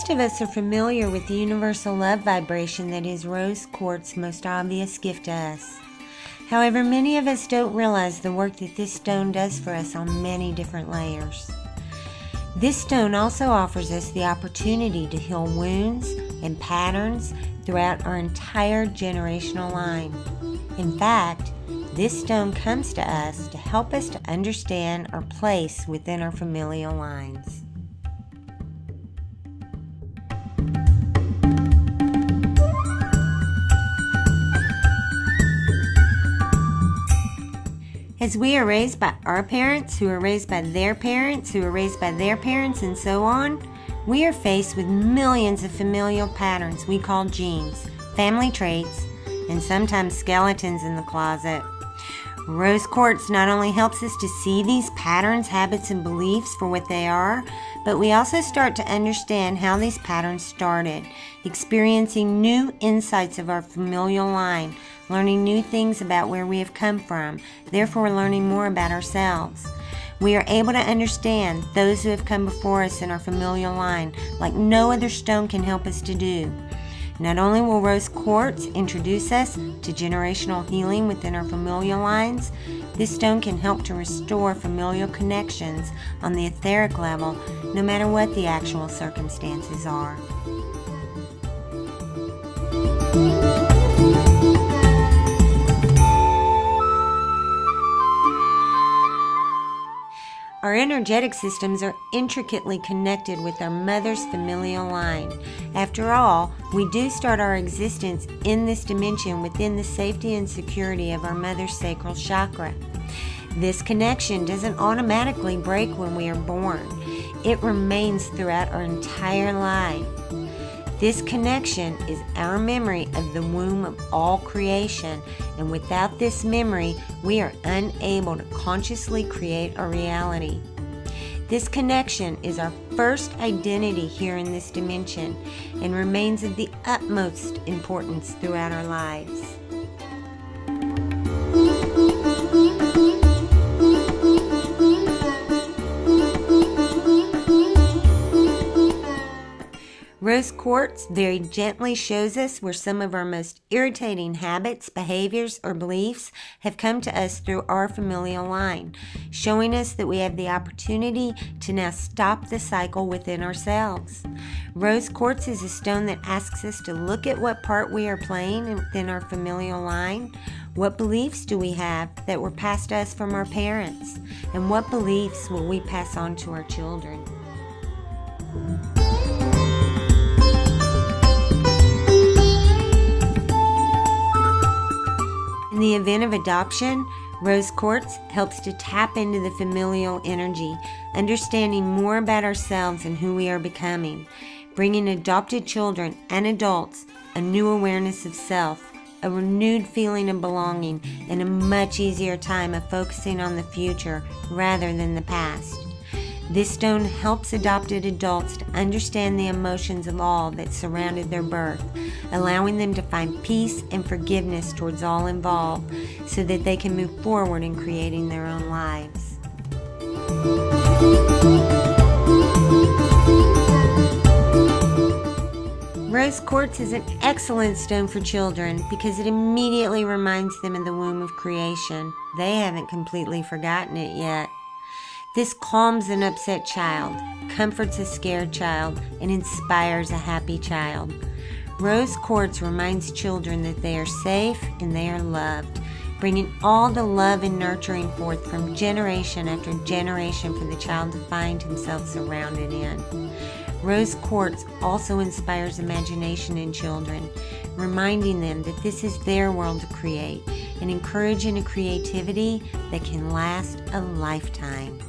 Most of us are familiar with the universal love vibration that is rose quartz's most obvious gift to us. However, many of us don't realize the work that this stone does for us on many different layers. This stone also offers us the opportunity to heal wounds and patterns throughout our entire generational line. In fact, this stone comes to us to help us to understand our place within our familial lines. As we are raised by our parents, who are raised by their parents, who are raised by their parents, and so on, we are faced with millions of familial patterns we call genes, family traits, and sometimes skeletons in the closet. Rose Quartz not only helps us to see these patterns, habits, and beliefs for what they are, but we also start to understand how these patterns started, experiencing new insights of our familial line, learning new things about where we have come from, therefore learning more about ourselves. We are able to understand those who have come before us in our familial line like no other stone can help us to do. Not only will Rose Quartz introduce us to generational healing within our familial lines, this stone can help to restore familial connections on the etheric level, no matter what the actual circumstances are. Our energetic systems are intricately connected with our mother's familial line. After all, we do start our existence in this dimension within the safety and security of our mother's sacral chakra. This connection doesn't automatically break when we are born. It remains throughout our entire life. This connection is our memory of the womb of all creation, and without this memory, we are unable to consciously create our reality. This connection is our first identity here in this dimension and remains of the utmost importance throughout our lives. Rose Quartz very gently shows us where some of our most irritating habits, behaviors, or beliefs have come to us through our familial line, showing us that we have the opportunity to now stop the cycle within ourselves. Rose Quartz is a stone that asks us to look at what part we are playing within our familial line. What beliefs do we have that were passed to us from our parents? And what beliefs will we pass on to our children? In the event of adoption, Rose Quartz helps to tap into the familial energy, understanding more about ourselves and who we are becoming, bringing adopted children and adults a new awareness of self, a renewed feeling of belonging, and a much easier time of focusing on the future rather than the past. This stone helps adopted adults to understand the emotions of all that surrounded their birth, allowing them to find peace and forgiveness towards all involved so that they can move forward in creating their own lives. Rose Quartz is an excellent stone for children because it immediately reminds them of the womb of creation. They haven't completely forgotten it yet. This calms an upset child, comforts a scared child, and inspires a happy child. Rose Quartz reminds children that they are safe and they are loved, bringing all the love and nurturing forth from generation after generation for the child to find himself surrounded in. Rose Quartz also inspires imagination in children, reminding them that this is their world to create and encouraging a creativity that can last a lifetime.